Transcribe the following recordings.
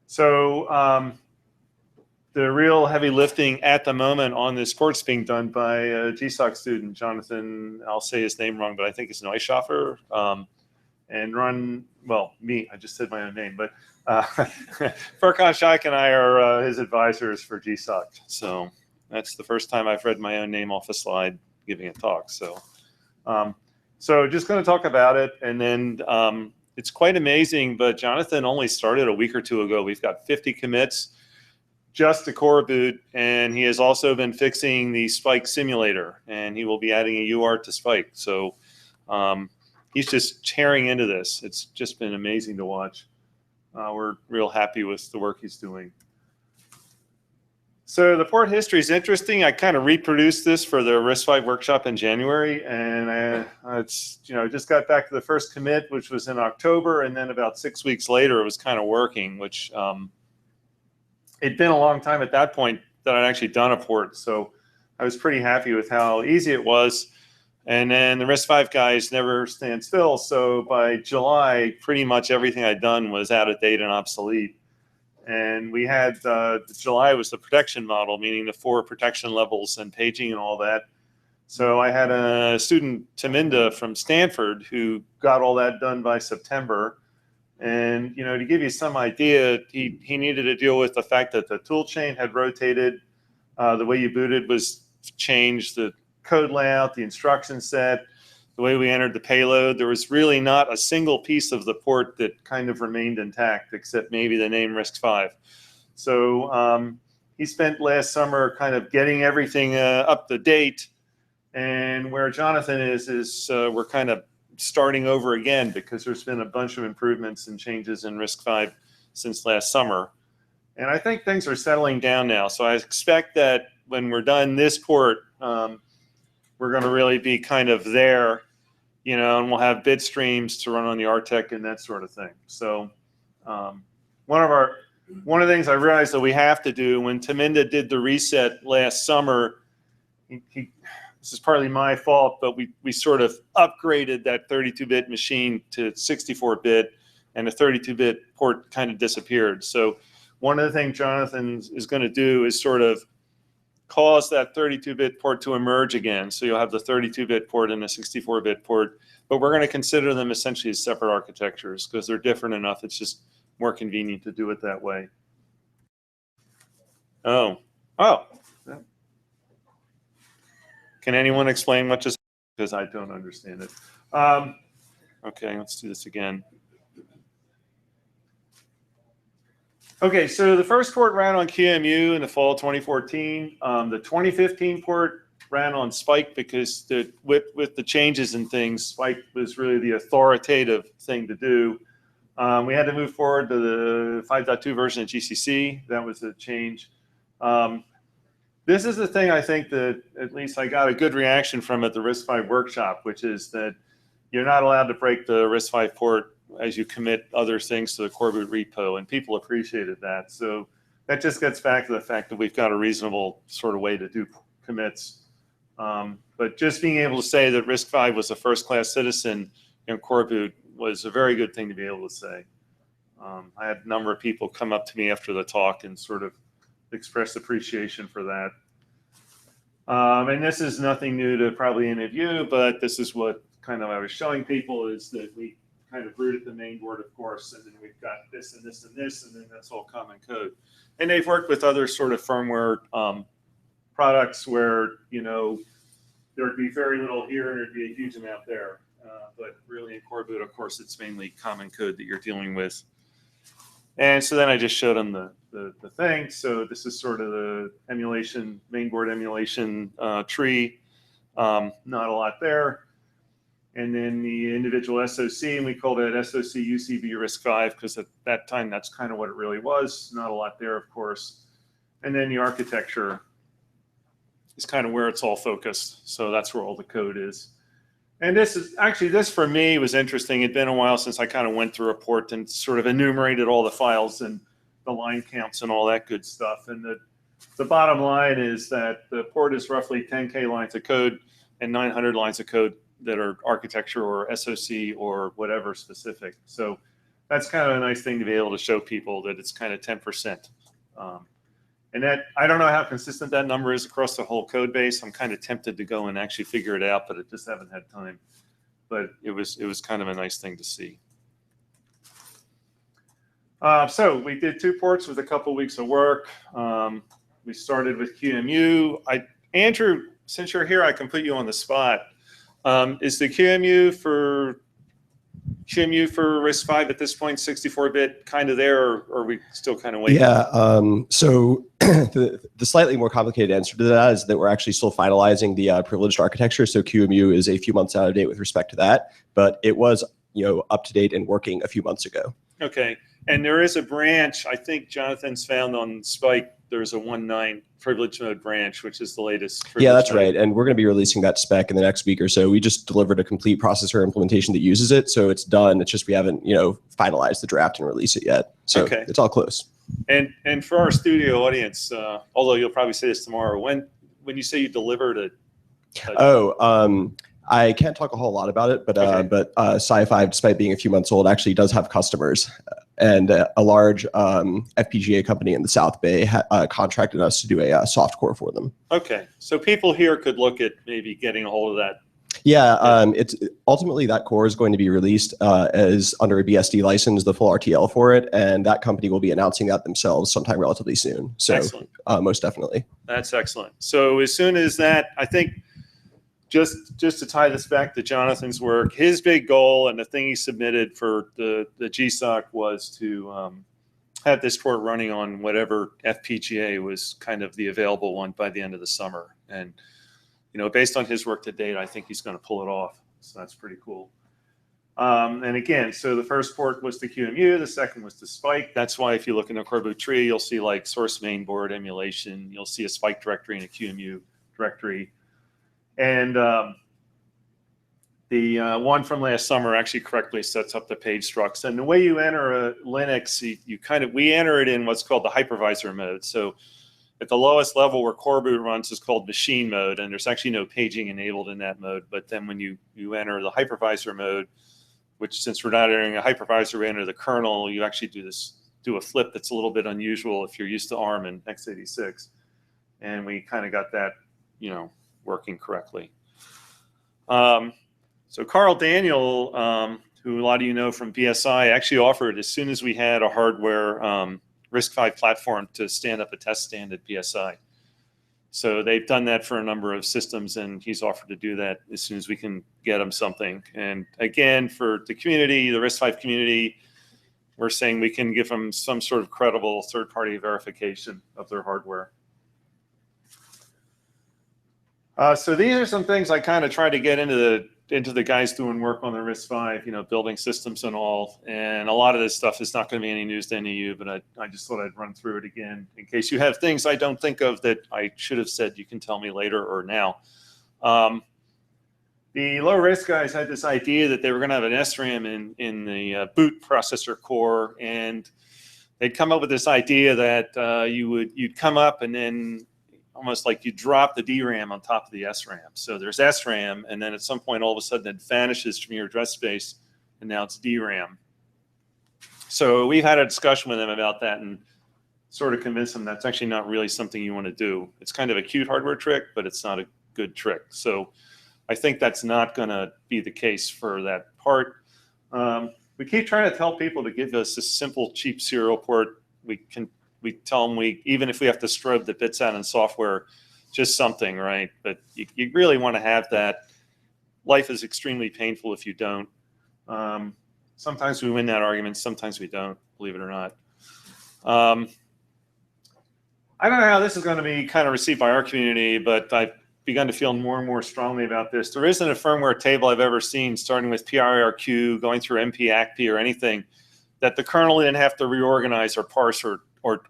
So the real heavy lifting at the moment on this port's being done by a GSoC student, Jonathan, I'll say his name wrong, but I think it's Neuschaffer, and me, I just said my own name, but Furkan Shaikh and I are his advisors for GSoC. So that's the first time I've read my own name off a slide giving a talk. So just going to talk about it, and then it's quite amazing, but Jonathan only started a week or two ago. We've got 50 commits just to coreboot, and he has also been fixing the Spike simulator, and he will be adding a UART to Spike. So he's just tearing into this. It's just been amazing to watch. We're real happy with the work he's doing. So the port history is interesting. I kind of reproduced this for the RISC-V workshop in January, and it's, just got back to the first commit, which was in October, and then about 6 weeks later, it was kind of working, which it'd been a long time at that point that I'd actually done a port, so I was pretty happy with how easy it was. And then the RISC-V guys never stand still, so by July, pretty much everything I'd done was out of date and obsolete. And we had, July was the protection model, meaning the 4 protection levels and paging and all that. So I had a student, Taminda from Stanford, who got all that done by September. And, to give you some idea, he needed to deal with the fact that the tool chain had rotated, the way you booted was changed, the code layout, the instruction set, the way we entered the payload. There was really not a single piece of the port that kind of remained intact, except maybe the name RISC-V. So he spent last summer kind of getting everything up to date. And where Jonathan is we're kind of starting over again, because there's been a bunch of improvements and changes in RISC-V since last summer. And I think things are settling down now. So I expect that when we're done this port, we're going to really be kind of there, and we'll have bit streams to run on the RTEC and that sort of thing. So one of the things I realized that we have to do, when Taminda did the reset last summer, this is partly my fault, but we sort of upgraded that 32-bit machine to 64-bit, and the 32-bit port kind of disappeared. So one of the things Jonathan is going to do is sort of cause that 32-bit port to emerge again. So you'll have the 32-bit port and the 64-bit port, but we're going to consider them essentially as separate architectures because they're different enough. It's just more convenient to do it that way. Oh. Can anyone explain what just happened? Because I don't understand it. Okay, let's do this again. Okay, so the first port ran on QEMU in the fall of 2014. The 2015 port ran on Spike because with the changes and things, Spike was really the authoritative thing to do. We had to move forward to the 5.2 version of GCC. That was a change. This is the thing I think that at least I got a good reaction from at the RISC-V workshop, which is that you're not allowed to break the RISC-V port as you commit other things to the coreboot repo, and people appreciated that. So that just gets back to the fact that we've got a reasonable sort of way to do commits. But just being able to say that RISC-V was a first-class citizen in coreboot was a very good thing to be able to say. I had a number of people come up to me after the talk and sort of express appreciation for that. And this is nothing new to probably any of you, but this is what kind of I was showing people, is that we kind of rooted the main board, of course, and then we've got this and this and this, and then that's all common code. And they've worked with other sort of firmware products where, there'd be very little here and there'd be a huge amount there. But really in coreboot, of course, it's mainly common code that you're dealing with. And so then I just showed them the thing. So this is sort of the emulation, mainboard emulation tree. Not a lot there. And then the individual SoC, and we called it SoC UCB RISC-V because at that time, that's kind of what it really was. Not a lot there, of course. And then the architecture is kind of where it's all focused. So that's where all the code is. And this is actually, this for me was interesting. It'd been a while since I kind of went through a port and sort of enumerated all the files and the line counts and all that good stuff. And the bottom line is that the port is roughly 10K lines of code and 900 lines of code that are architecture or SoC or whatever specific. So that's kind of a nice thing to be able to show people that it's kind of 10%. And that, I don't know how consistent that number is across the whole code base. I'm kind of tempted to go and actually figure it out, but I just haven't had time. But it was kind of a nice thing to see. So we did 2 ports with a couple weeks of work. We started with QEMU. Andrew, since you're here, I can put you on the spot. Is the QEMU for RISC-V at this point 64-bit kind of there, or are we still kind of waiting? Yeah. So the slightly more complicated answer to that is that we're actually still finalizing the privileged architecture. So QEMU is a few months out of date with respect to that, but it was up to date and working a few months ago. Okay. And there is a branch, I think Jonathan's found on Spike, there's a 1.9 privilege mode branch, which is the latest. Yeah, that's right. And we're going to be releasing that spec in the next week or so. We just delivered a complete processor implementation that uses it. So it's done. It's just we haven't, finalized the draft and release it yet. So okay. It's all close. And for our studio audience, although you'll probably say this tomorrow, when you say you delivered I can't talk a whole lot about it, but Sci-Fi, despite being a few months old, actually does have customers. And a large FPGA company in the South Bay contracted us to do a soft core for them. Okay, so people here could look at maybe getting a hold of that. Yeah, it's ultimately that core is going to be released as under a BSD license, the full RTL for it, and that company will be announcing that themselves sometime relatively soon. So excellent. Most definitely. That's excellent. So as soon as that, I think. Just to tie this back to Jonathan's work, his big goal and the thing he submitted for the GSoC was to have this port running on whatever FPGA was kind of the available one by the end of the summer. And, based on his work to date, I think he's going to pull it off. So that's pretty cool. And again, so the first port was to QEMU, the second was to Spike. That's why if you look in the coreboot tree, you'll see like source mainboard emulation. You'll see a Spike directory and a QEMU directory. And the one from last summer actually correctly sets up the page structs. And the way you enter a Linux, we enter it in what's called the hypervisor mode. So at the lowest level where coreboot runs is called machine mode, and there's actually no paging enabled in that mode. But then when you enter the hypervisor mode, which since we're not entering a hypervisor, we enter the kernel, you actually do a flip that's a little bit unusual if you're used to ARM and x86. And we kind of got that, working correctly. So Carl Daniel, who a lot of you know from BSI, actually offered as soon as we had a hardware RISC-V platform to stand up a test stand at BSI. So they've done that for a number of systems, and he's offered to do that as soon as we can get him something. And again, for the community, the RISC-V community, we're saying we can give them some sort of credible third-party verification of their hardware. So these are some things I kind of try to get into the guys doing work on the RISC-V, building systems and all. And a lot of this stuff is not going to be any news to any of you, but I just thought I'd run through it again in case you have things I don't think of that I should have said. You can tell me later or now. The low risk guys had this idea that they were going to have an SRAM in the boot processor core, and they'd come up with this idea that you'd come up and then almost like you drop the DRAM on top of the SRAM. So there's SRAM, and then at some point, all of a sudden, it vanishes from your address space, and now it's DRAM. So we've had a discussion with them about that and sort of convinced them that's actually not really something you want to do. It's kind of a cute hardware trick, but it's not a good trick. So I think that's not going to be the case for that part. We keep trying to tell people to give us a simple, cheap serial port. We tell them even if we have to strobe the bits out in software, just something, right? But you really want to have that. Life is extremely painful if you don't. Sometimes we win that argument, sometimes we don't, believe it or not. I don't know how this is going to be kind of received by our community, but I've begun to feel more and more strongly about this. There isn't a firmware table I've ever seen, starting with PIRQ, going through MP-ACP or anything, that the kernel didn't have to reorganize or parse or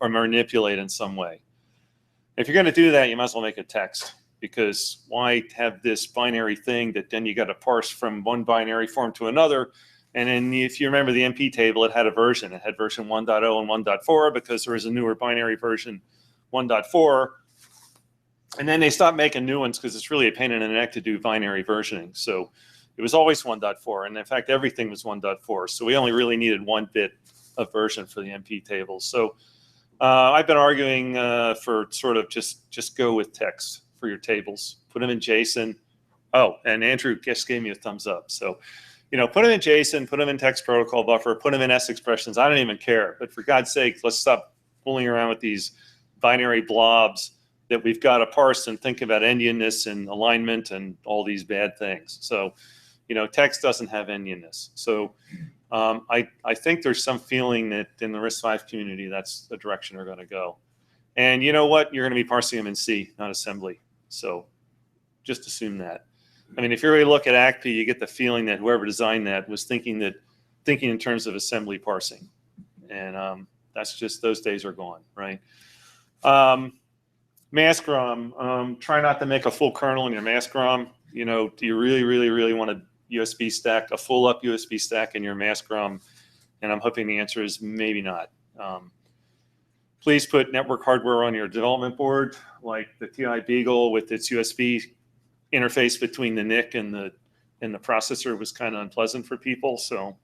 manipulate in some way. If you're going to do that, you might as well make a text, because why have this binary thing that then you got to parse from one binary form to another? And then if you remember the MP table, it had a version. It had version 1.0 and 1.4 because there was a newer binary version 1.4. And then they stopped making new ones because it's really a pain in the neck to do binary versioning. So It was always 1.4, and in fact, everything was 1.4. So we only really needed 1 bit of version for the MP tables. So I've been arguing for sort of just go with text for your tables. Put them in JSON. Oh, and Andrew just gave me a thumbs up. So, put them in JSON, put them in text protocol buffer, put them in S expressions. I don't even care. But for God's sake, let's stop fooling around with these binary blobs that we've got to parse and think about endianness and alignment and all these bad things. So, text doesn't have endianness. So I think there's some feeling that in the RISC-V community, that's the direction they're going to go. And you know what? You're going to be parsing them in C, not assembly. So just assume that. I mean, if you really look at ACP, you get the feeling that whoever designed that was thinking in terms of assembly parsing. And that's just, those days are gone, right? Mask ROM, try not to make a full kernel in your mask ROM. Do you really, really, really want a USB stack, a full up USB stack in your mask ROM? And I'm hoping the answer is maybe not. Please put network hardware on your development board, like the TI Beagle with its USB interface between the NIC and the processor was kind of unpleasant for people. So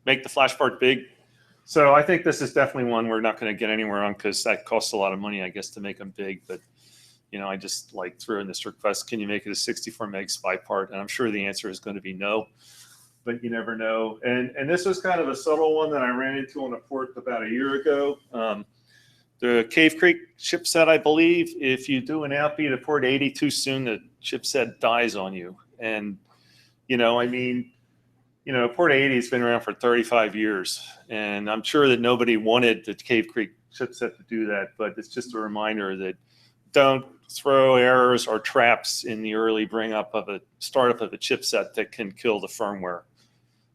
make the flash part big. So I think this is definitely one we're not going to get anywhere on because that costs a lot of money, I guess, to make them big. But I just threw in this request: can you make it a 64 meg SPI part? And I'm sure the answer is going to be no, but you never know. And this was kind of a subtle one that I ran into on a port about a year ago. The Cave Creek chipset, I believe, if you do an outbeat to port 80 too soon, the chipset dies on you. And port 80 has been around for 35 years, and I'm sure that nobody wanted the Cave Creek chipset to do that, but it's just a reminder that don't throw errors or traps in the early startup of a chipset that can kill the firmware.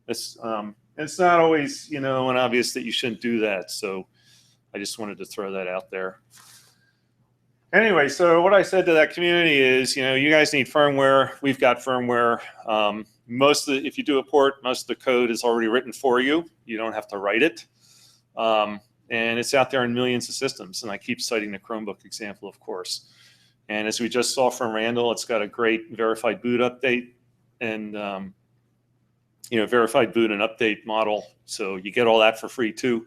It's not always, an obvious that you shouldn't do that, so I just wanted to throw that out there. Anyway, so what I said to that community is, you guys need firmware. We've got firmware. If you do a port, most of the code is already written for you. You don't have to write it. And it's out there in millions of systems. And I keep citing the Chromebook example, of course. And as we just saw from Randall, it's got a great verified boot update and, verified boot and update model. So you get all that for free too.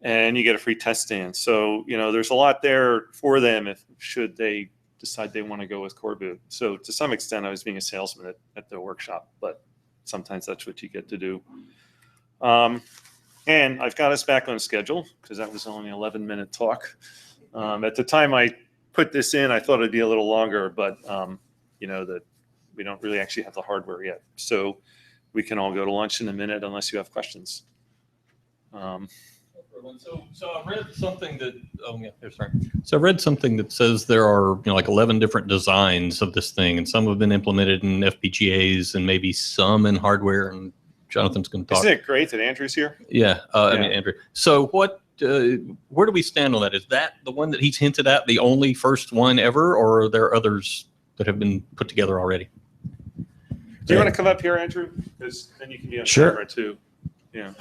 And you get a free test stand. So, there's a lot there for them should they decide they want to go with coreboot. So to some extent, I was being a salesman at the workshop, but sometimes that's what you get to do. And I've got us back on schedule because that was only an 11-minute talk. At the time I put this in, I thought it'd be a little longer, but that we don't really actually have the hardware yet. So we can all go to lunch in a minute unless you have questions. So I read something that So I read something that says there are 11 different designs of this thing, and some have been implemented in FPGAs and maybe some in hardware. And Jonathan's going to talk. Isn't it great that Andrew's here? Yeah, I mean Andrew. So where do we stand on that? Is that the one that he's hinted at, the only first one ever, or are there others that have been put together already? Do you want to come up here, Andrew? Because then you can be on camera too. Yeah.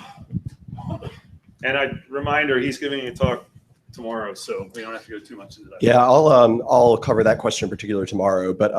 And a reminder, he's giving a talk tomorrow, so we don't have to go too much into that. Yeah, I'll cover that question in particular tomorrow. But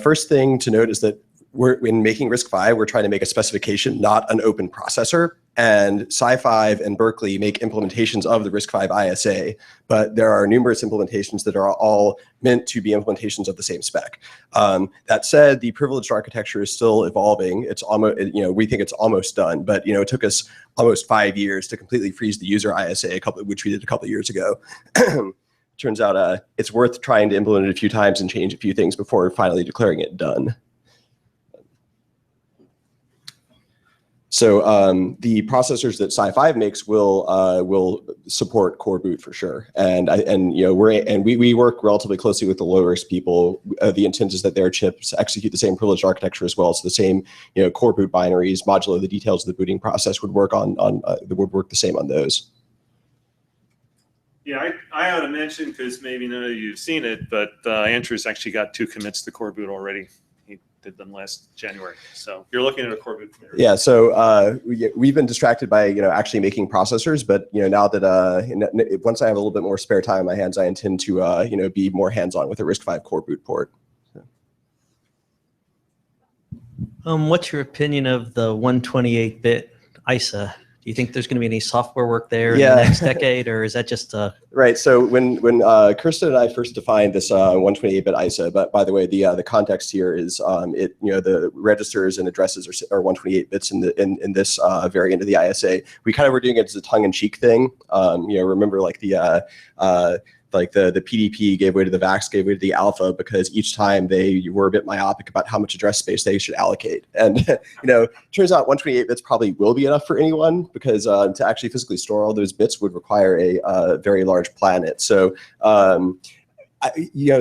first thing to note is that when making RISC-V, we're trying to make a specification, not an open processor. And Sci-Fi and Berkeley make implementations of the RISC-V ISA, but there are numerous implementations that are all meant to be implementations of the same spec. That said, the privileged architecture is still evolving. It's almost, we think it's almost done, but it took us almost 5 years to completely freeze the user ISA, which we did a couple of years ago. Turns out it's worth trying to implement it a few times and change a few things before finally declaring it done. So the processors that Sci-Fi makes will support coreboot for sure, and we work relatively closely with the low risk people. The intent is that their chips execute the same privileged architecture as well, so the same coreboot binaries, modulo the details of the booting process would work would work the same on those. Yeah, I ought to mention, because maybe none of you've seen it, but Andrew's actually got 2 commits to coreboot already. Did them last January, so you're looking at a coreboot. Yeah, so we've been distracted by actually making processors, but now that once I have a little bit more spare time on my hands, I intend to be more hands-on with a RISC-V coreboot port. So. What's your opinion of the 128-bit ISA? Do you think there's going to be any software work there in the next decade, or is that just a... Right. So when Kirsten and I first defined this 128-bit ISA, but by the way, the context here is the registers and addresses are 128 bits in this variant of the ISA. We kind of were doing it as a tongue-in-cheek thing. Remember like the PDP gave way to the VAX, gave way to the alpha, because each time they were a bit myopic about how much address space they should allocate. And turns out 128 bits probably will be enough for anyone, because to actually physically store all those bits would require a very large planet. So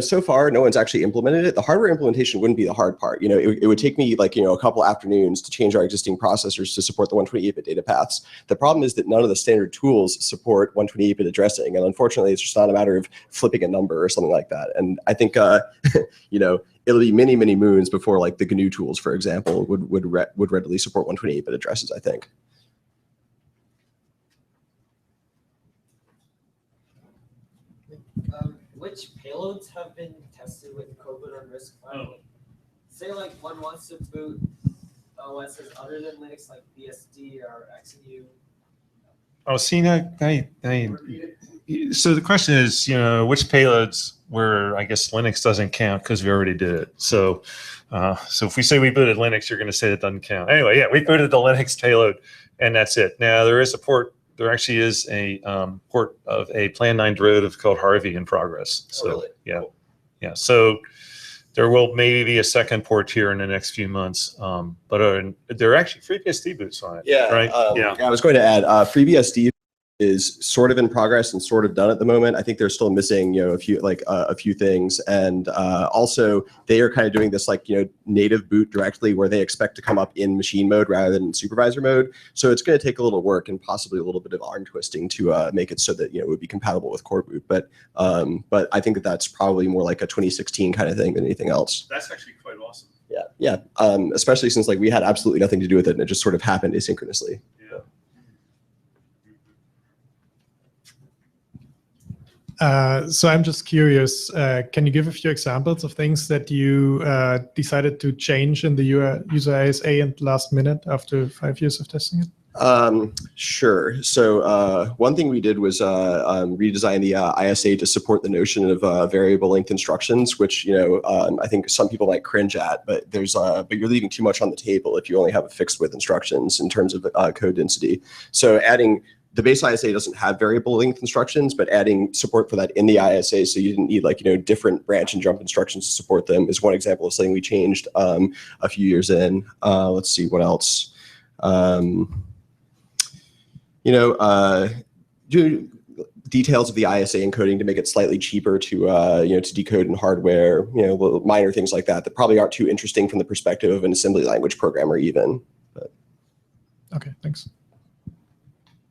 so far, no one's actually implemented it. The hardware implementation wouldn't be the hard part. It would take me like, a couple afternoons to change our existing processors to support the 128-bit data paths. The problem is that none of the standard tools support 128-bit addressing. And unfortunately, it's just not a matter of flipping a number or something like that. And I think, it'll be many, many moons before like the GNU tools, for example, would readily support 128-bit addresses, I think. Which payloads have been tested with coreboot on RISC-V? Say like one wants to boot OSs other than Linux, like BSD or XMU. Oh, see, so the question is, which payloads where I guess Linux doesn't count because we already did it. So if we say we booted Linux, you're going to say it doesn't count. Anyway, yeah, we booted the Linux payload, and that's it. Now there is a port. There actually is a port of a Plan 9 derivative called Harvey in progress. So really? Yeah. So there will maybe be a second port here in the next few months. But there are actually FreeBSD boots on it. Yeah. Right. I was going to add FreeBSD is sort of in progress and sort of done at the moment. I think they're still missing, a few things, and also they are kind of doing this native boot directly, where they expect to come up in machine mode rather than in supervisor mode. So it's going to take a little work and possibly a little bit of arm twisting to make it so that it would be compatible with coreboot. But I think that's probably more like a 2016 kind of thing than anything else. That's actually quite awesome. Yeah. Especially since we had absolutely nothing to do with it, and it just sort of happened asynchronously. So I'm just curious, can you give a few examples of things that you decided to change in the user ISA in the last minute after 5 years of testing it? Sure. So one thing we did was redesign the ISA to support the notion of variable length instructions, which I think some people might cringe at, but but you're leaving too much on the table if you only have a fixed width instructions in terms of code density. So adding the base ISA doesn't have variable length instructions, but adding support for that in the ISA, so you didn't need different branch and jump instructions to support them, is one example of something we changed a few years in. Let's see what else. Do details of the ISA encoding to make it slightly cheaper to decode in hardware. Little minor things like that probably aren't too interesting from the perspective of an assembly language programmer even. But. Okay, thanks.